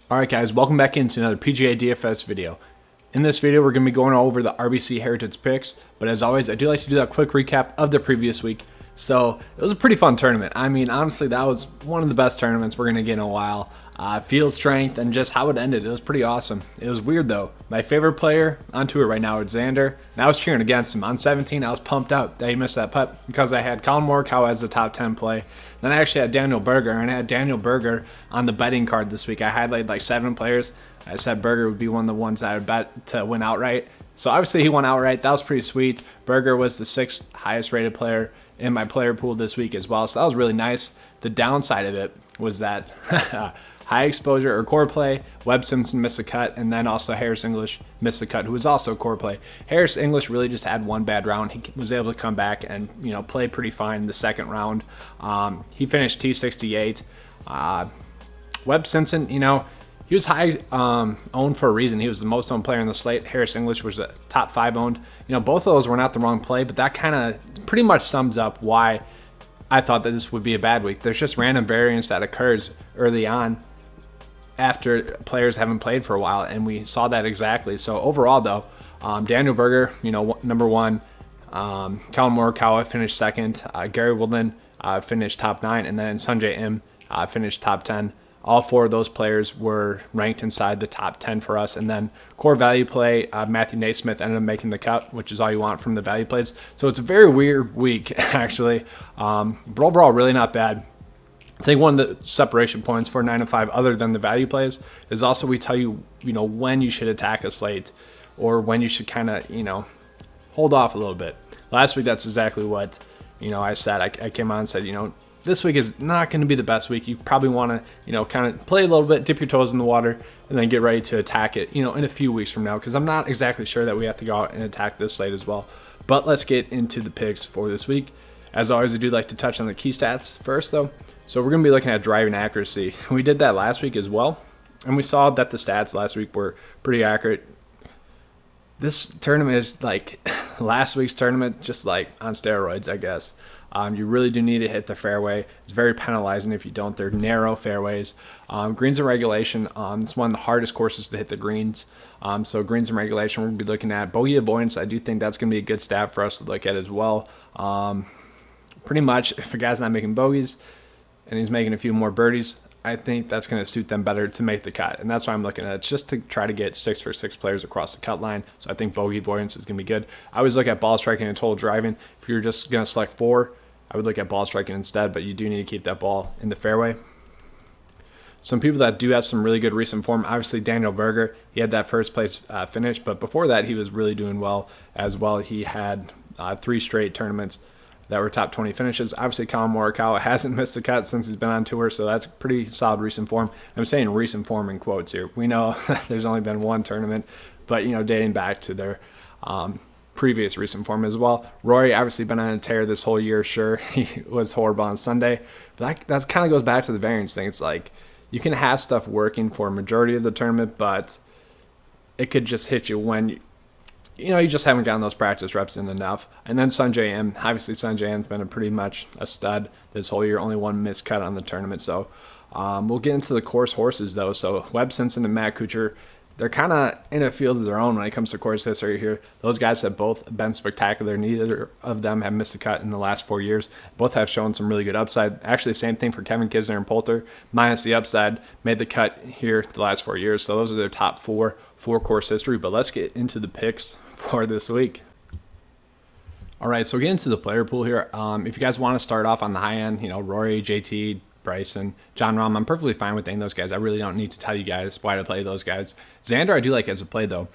Alright guys, welcome back into another PGA DFS video. In this video we're going to be going over the RBC Heritage Picks, but as always I do like to do that quick recap of the previous week. So it was a pretty fun tournament. I mean, honestly, that was one of the best tournaments we're going to get in a while. Field strength and just how it ended, it was pretty awesome. It was weird though. My favorite player on tour right now is Xander, and I was cheering against him. On 17 I was pumped up that he missed that putt because I had Colin Morikawa as the top 10 play. Then I actually had Daniel Berger, and I had Daniel Berger on the betting card this week. I highlighted like 7 players. I said Berger would be one of the ones that I would bet to win outright. So obviously he won outright. That was pretty sweet. Berger was the 6th highest rated player in my player pool this week as well. So that was really nice. The downside of it was that high exposure or core play, Webb Simpson missed a cut, and then also Harris English missed a cut, who was also core play. Harris English really just had one bad round. He was able to come back and play pretty fine in the second round. He finished T68. Webb Simpson, he was high owned for a reason. He was the most owned player in the slate. Harris English was the top 5 owned. Both of those were not the wrong play, but that kind of pretty much sums up why I thought that this would be a bad week. There's just random variance that occurs early on after players haven't played for a while, and we saw that exactly. So overall though, Daniel Berger, number 1, Colin Morikawa finished 2nd, Gary Woodland finished top 9, and then Sungjae Im finished top 10. All 4 of those players were ranked inside the top 10 for us. And then core value play, Matthew Naismith ended up making the cut, which is all you want from the value plays. So it's a very weird week, actually. But overall, really not bad. I think one of the separation points for 9 to 5, other than the value plays, is also we tell you, when you should attack a slate or when you should kind of, hold off a little bit. Last week, that's exactly what, I said. I came on and said, this week is not going to be the best week. You probably want to, kind of play a little bit, dip your toes in the water, and then get ready to attack it, in a few weeks from now, because I'm not exactly sure that we have to go out and attack this slate as well. But let's get into the picks for this week. As always, I do like to touch on the key stats first, though. So we're going to be looking at driving accuracy. We did that last week as well, and we saw that the stats last week were pretty accurate. This tournament is like last week's tournament, just like on steroids, I guess. You really do need to hit the fairway. It's very penalizing if you don't. They're narrow fairways. Greens and regulation, it's one of the hardest courses to hit the greens. So greens and regulation, we're going to be looking at. Bogey avoidance, I do think that's going to be a good stat for us to look at as well. Pretty much, if a guy's not making bogeys and he's making a few more birdies, I think that's going to suit them better to make the cut. And that's why I'm looking at it, just to try to get 6 for 6 players across the cut line. So I think bogey avoidance is going to be good. I always look at ball striking and total driving. If you're just going to select 4, I would look at ball striking instead, but you do need to keep that ball in the fairway. Some people that do have some really good recent form, obviously Daniel Berger, he had that first place finish, but before that he was really doing well as well. He had 3 straight tournaments that were top 20 finishes. Obviously Colin Morikawa hasn't missed a cut since he's been on tour, so that's pretty solid recent form. I'm saying recent form in quotes here. We know there's only been 1 tournament, but dating back to their previous recent form as well. Rory obviously been on a tear this whole year. Sure, he was horrible on Sunday, but that kind of goes back to the variance thing. It's like you can have stuff working for a majority of the tournament, but it could just hit you when you just haven't gotten those practice reps in enough. And then Sungjae Im, obviously Sungjae Im's been pretty much a stud this whole year. Only 1 missed cut on the tournament. So we'll get into the course horses though. So Webb Simpson and Matt Kuchar, they're kind of in a field of their own when it comes to course history here. Those guys have both been spectacular. Neither of them have missed a cut in the last 4 years. Both have shown some really good upside. Actually, same thing for Kevin Kisner and Poulter. Minus the upside, made the cut here the last 4 years. So those are their top 4 course history. But let's get into the picks for this week. All right, so get into the player pool here. If you guys want to start off on the high end, Rory, JT, Bryson, John Rahm, I'm perfectly fine with any of those guys. I really don't need to tell you guys why to play those guys. Xander, I do like as a play though.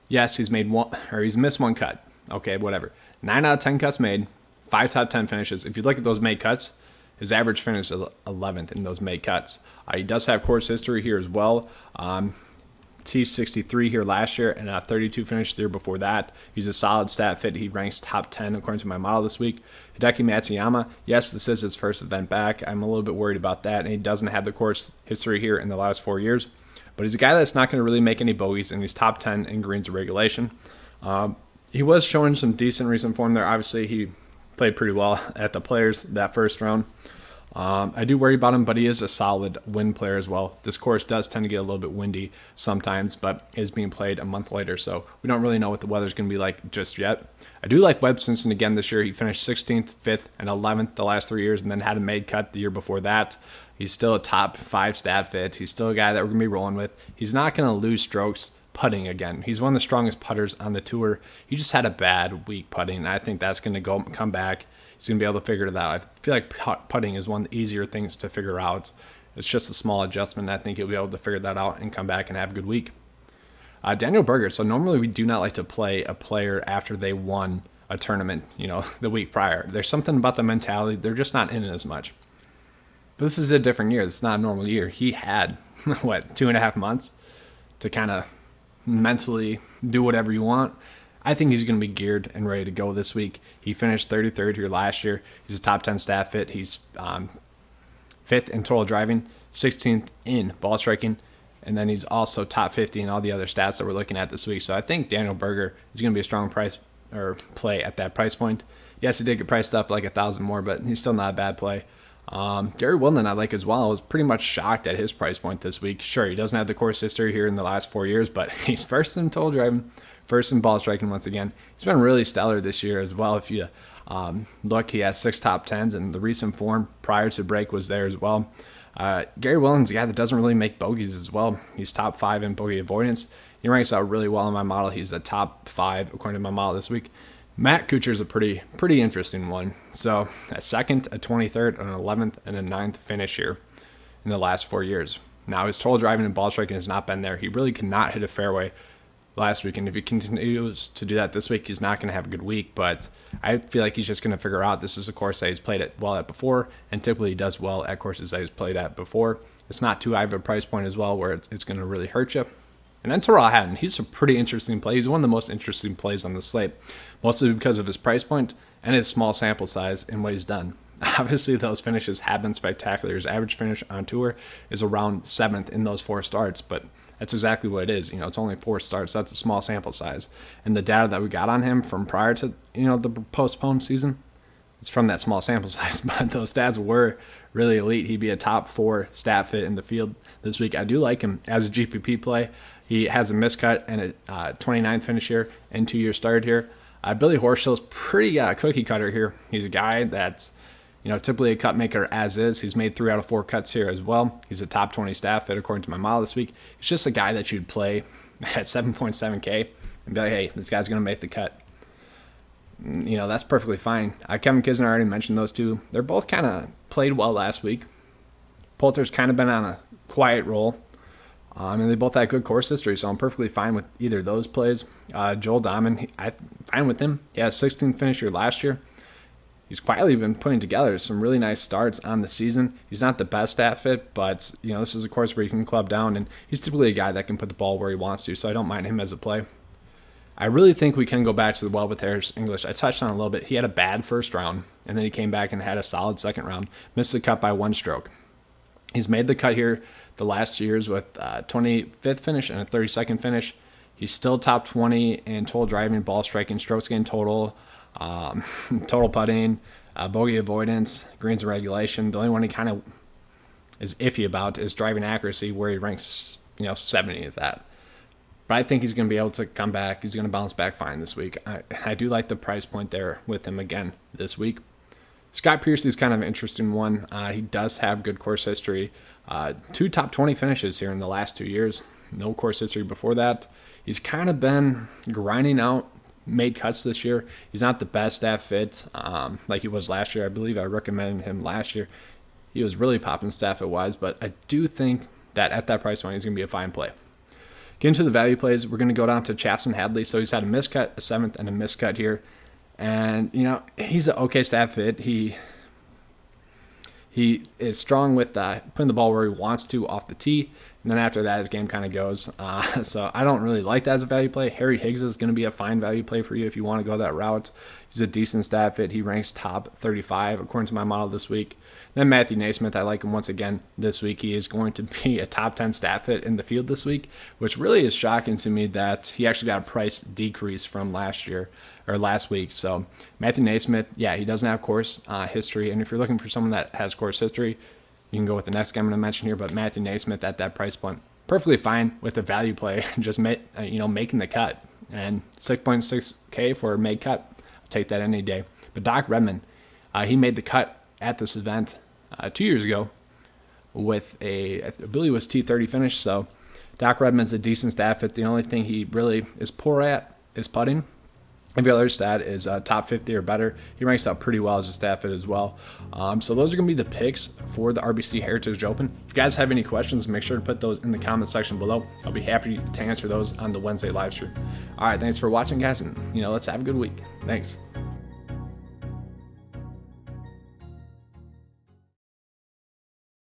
Yes, he's missed 1 cut. Okay, whatever. 9 out of 10 cuts made, 5 top 10 finishes. If you look at those made cuts, his average finish is 11th in those made cuts. He does have course history here as well. T63 here last year and a 32 finish the year before that. He's a solid stat fit. He ranks top 10 according to my model this week. Hideki Matsuyama, yes, this is his first event back. I'm a little bit worried about that, and he doesn't have the course history here in the last 4 years. But he's a guy that's not going to really make any bogeys, and he's top 10 in greens and regulation. He was showing some decent recent form there. Obviously, he played pretty well at the Players that first round. I do worry about him, but he is a solid wind player as well. This course does tend to get a little bit windy sometimes, but is being played a month later, so we don't really know what the weather's going to be like just yet. I do like Webb Simpson again this year. He finished 16th, 5th, and 11th the last 3 years, and then had a made cut the year before that. He's still a top 5 stat fit. He's still a guy that we're going to be rolling with. He's not going to lose strokes putting again. He's one of the strongest putters on the tour. He just had a bad week putting, and I think that's going to come back. He's going to be able to figure it out. I feel like putting is one of the easier things to figure out. It's just a small adjustment. I think he'll be able to figure that out and come back and have a good week. Daniel Berger. So normally we do not like to play a player after they won a tournament, the week prior. There's something about the mentality. They're just not in it as much. But this is a different year. It's not a normal year. He had, 2.5 months to kind of mentally do whatever you want. I think he's going to be geared and ready to go this week. He finished 33rd here last year. He's a top 10 stat fit. He's 5th in total driving, 16th in ball striking, and then he's also top 50 in all the other stats that we're looking at this week. So I think Daniel Berger is going to be a strong price or play at that price point. Yes, he did get priced up like 1,000 more, but he's still not a bad play. Gary Woodland I like as well. I was pretty much shocked at his price point this week. Sure, he doesn't have the course history here in the last 4 years, but he's first in total driving, first in ball striking once again. He's been really stellar this year as well. If you look, he has 6 top 10s, and the recent form prior to break was there as well. Gary Woodland's a guy that doesn't really make bogeys as well. He's top 5 in bogey avoidance. He ranks out really well in my model. He's the top 5 according to my model this week. Matt Kuchar is a pretty interesting one. So a 2nd, a 23rd, an 11th, and a 9th finish here in the last 4 years. Now his total driving and ball striking has not been there. He really could not hit a fairway last week, and if he continues to do that this week, he's not going to have a good week. But I feel like he's just going to figure out this is a course that he's played it well at before, and typically he does well at courses that he's played at before. It's not too high of a price point as well where it's going to really hurt you. And then Terrell Hatton, he's a pretty interesting play. He's one of the most interesting plays on the slate, mostly because of his price point and his small sample size and what he's done. Obviously, those finishes have been spectacular. His average finish on tour is around 7th in those 4 starts, but that's exactly what it is. It's only 4 starts. That's a small sample size. And the data that we got on him from prior to, the postponed season, it's from that small sample size, but those stats were really elite. He'd be a top 4 stat fit in the field this week. I do like him as a GPP play. He has a miscut and a 29th finish here and 2-year start here. Billy Horschel's pretty cookie cutter here. He's a guy that's typically a cut maker as is. He's made 3 out of 4 cuts here as well. He's a top 20 stat fit according to my model this week. He's just a guy that you'd play at 7.7K and be like, hey, this guy's going to make the cut. That's perfectly fine. Kevin Kisner already mentioned those two. They're both kind of played well last week. Poulter's kind of been on a quiet roll. And they both had good course history, so I'm perfectly fine with either of those plays. Joel Dahman, I'm fine with him. He had a 16th finish here last year. He's quietly been putting together some really nice starts on the season. He's not the best stat fit, but this is a course where you can club down, and he's typically a guy that can put the ball where he wants to, so I don't mind him as a play. I really think we can go back to the well with Harris English. I touched on it a little bit. He had a bad first round, and then he came back and had a solid second round. Missed the cut by 1 stroke. He's made the cut here the last 2 years with 25th finish and a 32nd finish. He's still top 20 in total driving, ball striking, strokes gained total, total putting, bogey avoidance, greens and regulation. The only one he kind of is iffy about is driving accuracy, where he ranks 70th at that. But I think he's going to be able to come back. He's going to bounce back fine this week. I do like the price point there with him again this week. Scott Piercy's kind of an interesting one. He does have good course history. 2 top 20 finishes here in the last 2 years. No course history before that. He's kind of been grinding out made cuts this year. He's not the best stat fit like he was last year. I believe I recommended him last year. He was really popping stat fit wise, but I do think that at that price point, he's going to be a fine play. Getting to the value plays, we're going to go down to Chasen Hadley. So he's had a miscut, a 7th, and a miscut here. And, he's an okay stat fit. He is strong with putting the ball where he wants to off the tee. And then after that, his game kind of goes. So I don't really like that as a value play. Harry Higgs is going to be a fine value play for you if you want to go that route. He's a decent stat fit. He ranks top 35 according to my model this week. Then Matthew Naismith, I like him once again this week. He is going to be a top 10 stat fit in the field this week, which really is shocking to me that he actually got a price decrease from last week. So Matthew Naismith, yeah, he doesn't have course history. And if you're looking for someone that has course history, you can go with the next guy I'm going to mention here, but Matthew Naismith at that price point, perfectly fine with the value play, just making the cut. And 6.6K for a made cut, I'll take that any day. But Doc Redman, he made the cut at this event 2 years ago with I believe it was T30 finish. So Doc Redman's a decent stat fit. The only thing he really is poor at is putting. Every other stat is top 50 or better. He ranks out pretty well as a stat fit as well. So those are going to be the picks for the RBC Heritage Open. If you guys have any questions, make sure to put those in the comment section below. I'll be happy to answer those on the Wednesday live stream. All right, thanks for watching, guys, and let's have a good week. Thanks.